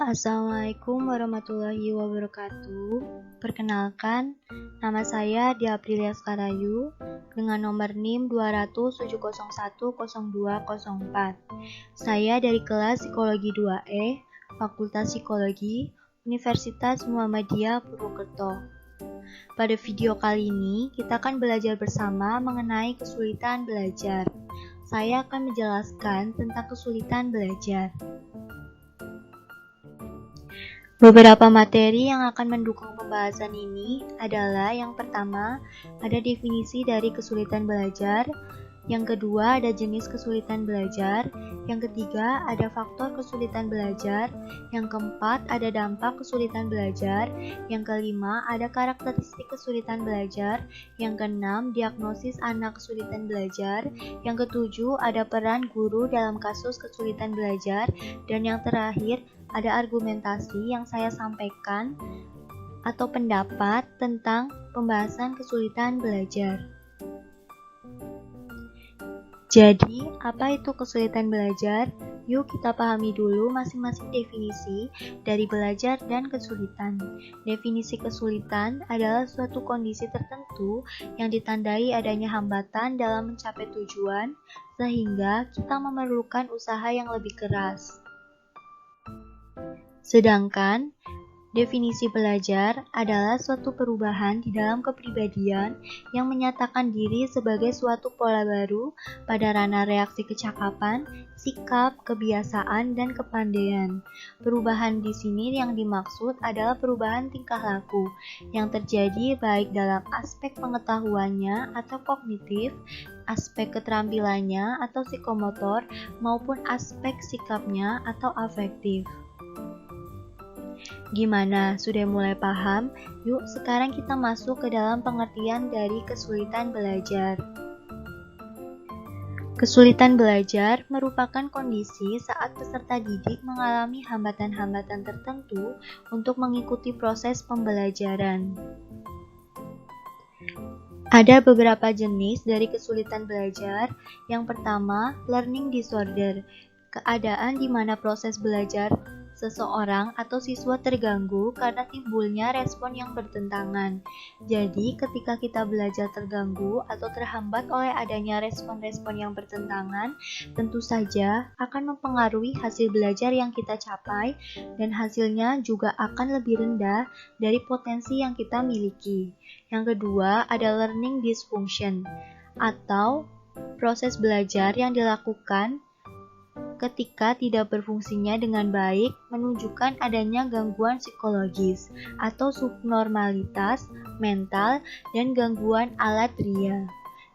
Assalamualaikum warahmatullahi wabarakatuh. Perkenalkan, nama saya Dia Aprilia Skarayu dengan nomor NIM 20070102004. Saya dari kelas Psikologi 2E, Fakultas Psikologi, Universitas Muhammadiyah Purwokerto. Pada video kali ini, kita akan belajar bersama mengenai kesulitan belajar. Saya akan menjelaskan tentang kesulitan belajar. Beberapa materi yang akan mendukung pembahasan ini adalah yang pertama, ada definisi dari kesulitan belajar, yang kedua ada jenis kesulitan belajar, yang ketiga ada faktor kesulitan belajar, yang keempat ada dampak kesulitan belajar, yang kelima ada karakteristik kesulitan belajar, yang keenam diagnosis anak kesulitan belajar, yang ketujuh ada peran guru dalam kasus kesulitan belajar, dan yang terakhir ada argumentasi yang saya sampaikan atau pendapat tentang pembahasan kesulitan belajar. Jadi, apa itu kesulitan belajar? Yuk kita pahami dulu masing-masing definisi dari belajar dan kesulitan. Definisi kesulitan adalah suatu kondisi tertentu yang ditandai adanya hambatan dalam mencapai tujuan, sehingga kita memerlukan usaha yang lebih keras. Sedangkan definisi belajar adalah suatu perubahan di dalam kepribadian yang menyatakan diri sebagai suatu pola baru pada ranah reaksi kecakapan, sikap, kebiasaan, dan kepandaian. Perubahan di sini yang dimaksud adalah perubahan tingkah laku yang terjadi baik dalam aspek pengetahuannya atau kognitif, aspek keterampilannya atau psikomotor, maupun aspek sikapnya atau afektif. Gimana? Sudah mulai paham? Yuk sekarang kita masuk ke dalam pengertian dari kesulitan belajar. Kesulitan belajar merupakan kondisi saat peserta didik mengalami hambatan-hambatan tertentu untuk mengikuti proses pembelajaran. Ada beberapa jenis dari kesulitan belajar. Yang pertama, learning disorder. Keadaan di mana proses belajar seseorang atau siswa terganggu karena timbulnya respon yang bertentangan. Jadi, ketika kita belajar terganggu atau terhambat oleh adanya respon-respon yang bertentangan, tentu saja akan mempengaruhi hasil belajar yang kita capai dan hasilnya juga akan lebih rendah dari potensi yang kita miliki. Yang kedua, ada learning dysfunction atau proses belajar yang dilakukan ketika tidak berfungsinya dengan baik menunjukkan adanya gangguan psikologis atau subnormalitas mental dan gangguan alat ria.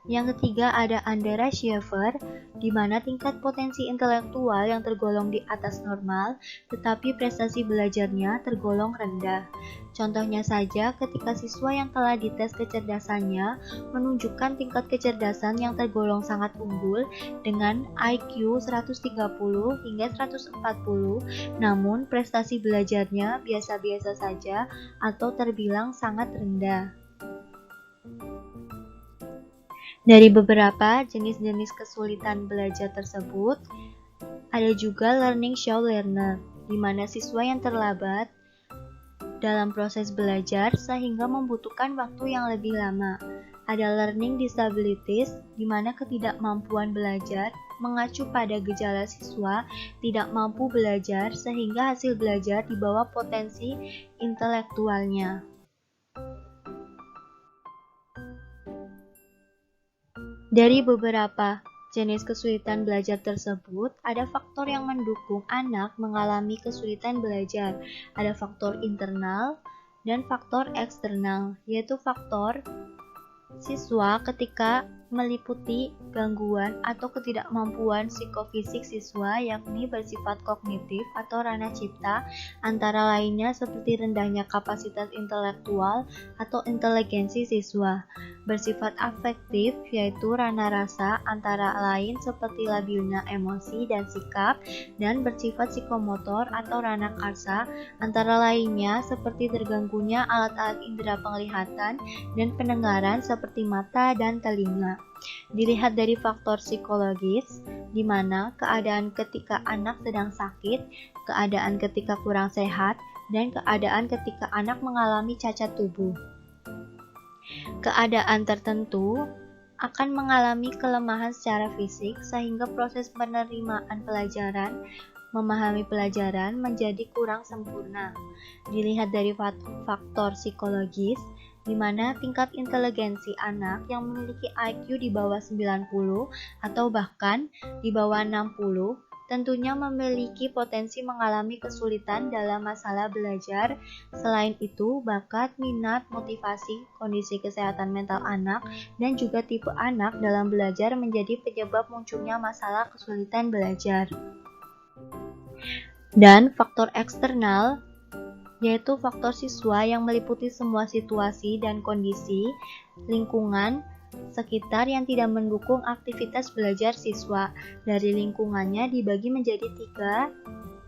Yang ketiga ada underachiever, di mana tingkat potensi intelektual yang tergolong di atas normal, tetapi prestasi belajarnya tergolong rendah. Contohnya saja ketika siswa yang telah dites kecerdasannya menunjukkan tingkat kecerdasan yang tergolong sangat unggul dengan IQ 130 hingga 140, namun prestasi belajarnya biasa-biasa saja atau terbilang sangat rendah. Dari beberapa jenis-jenis kesulitan belajar tersebut, ada juga learning show learner, di mana siswa yang terlambat dalam proses belajar sehingga membutuhkan waktu yang lebih lama. Ada learning disabilities, di mana ketidakmampuan belajar mengacu pada gejala siswa tidak mampu belajar sehingga hasil belajar di bawah potensi intelektualnya. Dari beberapa jenis kesulitan belajar tersebut, ada faktor yang mendukung anak mengalami kesulitan belajar. Ada faktor internal dan faktor eksternal, yaitu faktor siswa ketika meliputi gangguan atau ketidakmampuan psikofisik siswa, yakni bersifat kognitif atau ranah cipta, antara lainnya seperti rendahnya kapasitas intelektual atau inteligensi siswa. Bersifat afektif, yaitu ranah rasa, antara lain seperti labilnya emosi dan sikap, dan bersifat psikomotor atau ranah karsa, antara lainnya seperti terganggunya alat-alat indera penglihatan dan pendengaran seperti mata dan telinga. sempurna. Dilihat dari faktor psikologis, di mana keadaan ketika anak sedang sakit, keadaan ketika kurang sehat, dan keadaan ketika anak mengalami cacat tubuh. Keadaan tertentu akan mengalami kelemahan secara fisik sehingga proses penerimaan pelajaran, memahami pelajaran menjadi kurang sempurna. Dilihat dari faktor psikologis, di mana tingkat inteligensi anak yang memiliki IQ di bawah 90 atau bahkan di bawah 60 tentunya memiliki potensi mengalami kesulitan dalam masalah belajar. Selain itu, bakat, minat, motivasi, kondisi kesehatan mental anak, dan juga tipe anak dalam belajar menjadi penyebab munculnya masalah kesulitan belajar. Dan faktor eksternal, yaitu faktor siswa yang meliputi semua situasi dan kondisi lingkungan sekitar yang tidak mendukung aktivitas belajar siswa. Dari lingkungannya dibagi menjadi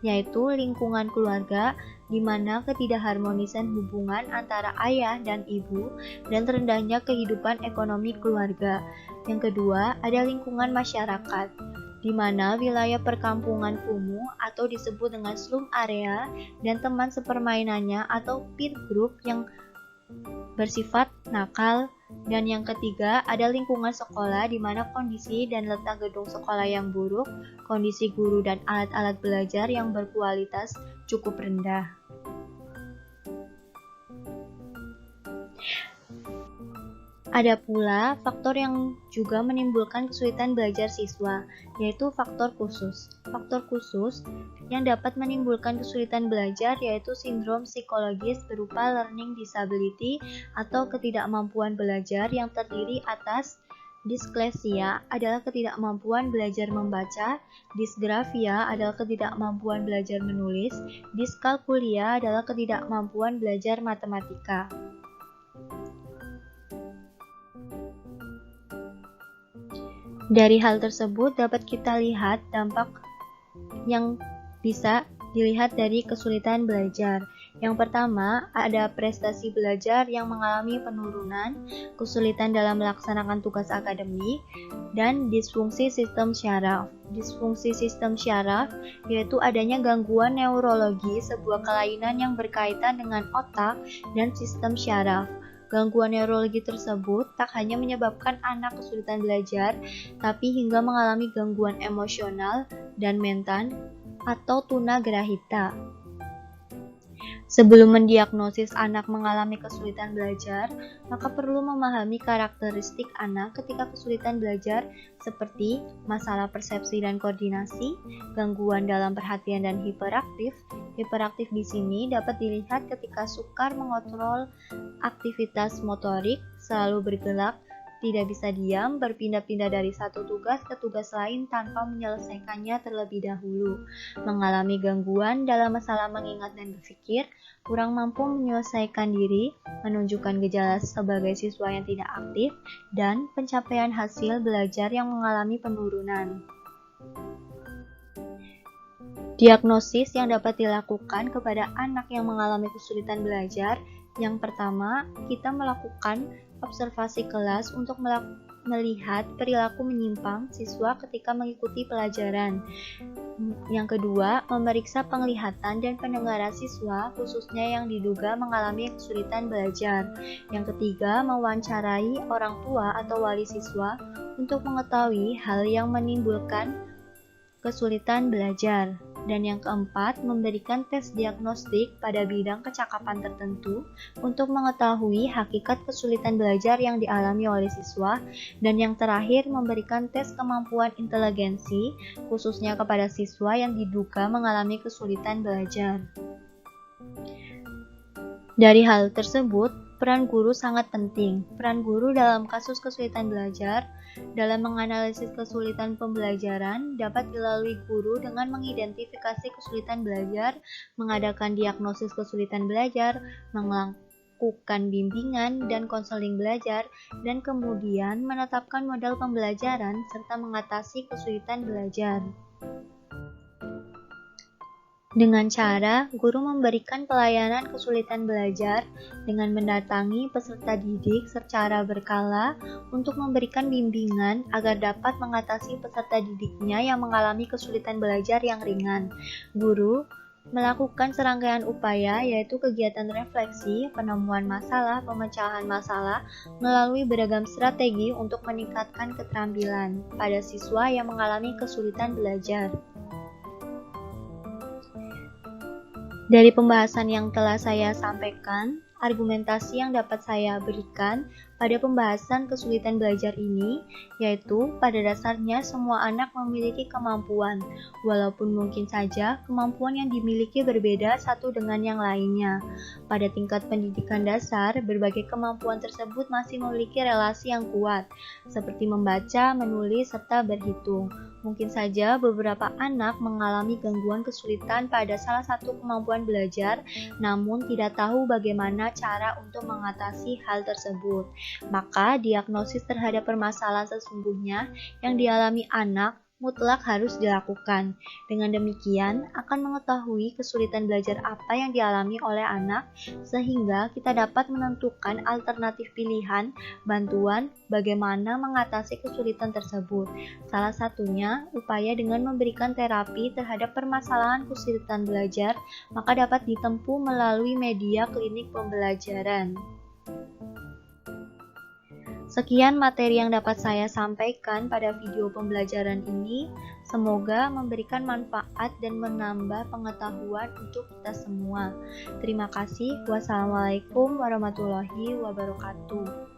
3, yaitu lingkungan keluarga, di mana ketidakharmonisan hubungan antara ayah dan ibu dan rendahnya kehidupan ekonomi keluarga. Yang kedua, ada lingkungan masyarakat, di mana wilayah perkampungan kumuh atau disebut dengan slum area dan teman sepermainannya atau peer group yang bersifat nakal. Dan yang ketiga, ada lingkungan sekolah di mana kondisi dan letak gedung sekolah yang buruk, kondisi guru dan alat-alat belajar yang berkualitas cukup rendah. Ada pula faktor yang juga menimbulkan kesulitan belajar siswa, yaitu faktor khusus. Faktor khusus yang dapat menimbulkan kesulitan belajar yaitu sindrom psikologis berupa learning disability atau ketidakmampuan belajar yang terdiri atas disleksia adalah ketidakmampuan belajar membaca, disgrafia adalah ketidakmampuan belajar menulis, diskalkulia adalah ketidakmampuan belajar matematika. Dari hal tersebut dapat kita lihat dampak yang bisa dilihat dari kesulitan belajar. Yang pertama, ada prestasi belajar yang mengalami penurunan, kesulitan dalam melaksanakan tugas akademik, dan disfungsi sistem syaraf. Disfungsi sistem syaraf yaitu adanya gangguan neurologi, sebuah kelainan yang berkaitan dengan otak dan sistem syaraf. Gangguan neurologi tersebut tak hanya menyebabkan anak kesulitan belajar, tapi hingga mengalami gangguan emosional dan mental atau tunagrahita. Sebelum mendiagnosis anak mengalami kesulitan belajar, maka perlu memahami karakteristik anak ketika kesulitan belajar seperti masalah persepsi dan koordinasi, gangguan dalam perhatian dan hiperaktif. Hiperaktif di sini dapat dilihat ketika sukar mengontrol aktivitas motorik, selalu bergerak, tidak bisa diam, berpindah-pindah dari satu tugas ke tugas lain tanpa menyelesaikannya terlebih dahulu, mengalami gangguan dalam masalah mengingat dan berpikir, kurang mampu menyelesaikan diri, menunjukkan gejala sebagai siswa yang tidak aktif, dan pencapaian hasil belajar yang mengalami penurunan. Diagnosis yang dapat dilakukan kepada anak yang mengalami kesulitan belajar. Yang pertama, kita melakukan observasi kelas untuk melihat perilaku menyimpang siswa ketika mengikuti pelajaran. Yang kedua, memeriksa penglihatan dan pendengaran siswa, khususnya yang diduga mengalami kesulitan belajar. Yang ketiga, mewawancarai orang tua atau wali siswa untuk mengetahui hal yang menimbulkan kesulitan belajar. Dan yang keempat, memberikan tes diagnostik pada bidang kecakapan tertentu untuk mengetahui hakikat kesulitan belajar yang dialami oleh siswa. Dan yang terakhir, memberikan tes kemampuan inteligensi, khususnya kepada siswa yang diduga mengalami kesulitan belajar. Dari hal tersebut, peran guru sangat penting. Peran guru dalam kasus kesulitan belajar dalam menganalisis kesulitan pembelajaran dapat dilalui guru dengan mengidentifikasi kesulitan belajar, mengadakan diagnosis kesulitan belajar, melakukan bimbingan dan konseling belajar, dan kemudian menetapkan model pembelajaran serta mengatasi kesulitan belajar. Dengan cara guru memberikan pelayanan kesulitan belajar dengan mendatangi peserta didik secara berkala untuk memberikan bimbingan agar dapat mengatasi peserta didiknya yang mengalami kesulitan belajar yang ringan. Guru melakukan serangkaian upaya yaitu kegiatan refleksi, penemuan masalah, pemecahan masalah melalui beragam strategi untuk meningkatkan keterampilan pada siswa yang mengalami kesulitan belajar. Dari pembahasan yang telah saya sampaikan, argumentasi yang dapat saya berikan pada pembahasan kesulitan belajar ini, yaitu pada dasarnya semua anak memiliki kemampuan, walaupun mungkin saja kemampuan yang dimiliki berbeda satu dengan yang lainnya. Pada tingkat pendidikan dasar, berbagai kemampuan tersebut masih memiliki relasi yang kuat, seperti membaca, menulis, serta berhitung. Mungkin saja beberapa anak mengalami gangguan kesulitan pada salah satu kemampuan belajar, namun tidak tahu bagaimana cara untuk mengatasi hal tersebut. Maka, diagnosis terhadap permasalahan sesungguhnya yang dialami anak mutlak harus dilakukan. Dengan demikian, akan mengetahui kesulitan belajar apa yang dialami oleh anak, sehingga kita dapat menentukan alternatif pilihan bantuan bagaimana mengatasi kesulitan tersebut. Salah satunya, upaya dengan memberikan terapi terhadap permasalahan kesulitan belajar, maka dapat ditempuh melalui media klinik pembelajaran. Sekian materi yang dapat saya sampaikan pada video pembelajaran ini. Semoga memberikan manfaat dan menambah pengetahuan untuk kita semua. Terima kasih. Wassalamualaikum warahmatullahi wabarakatuh.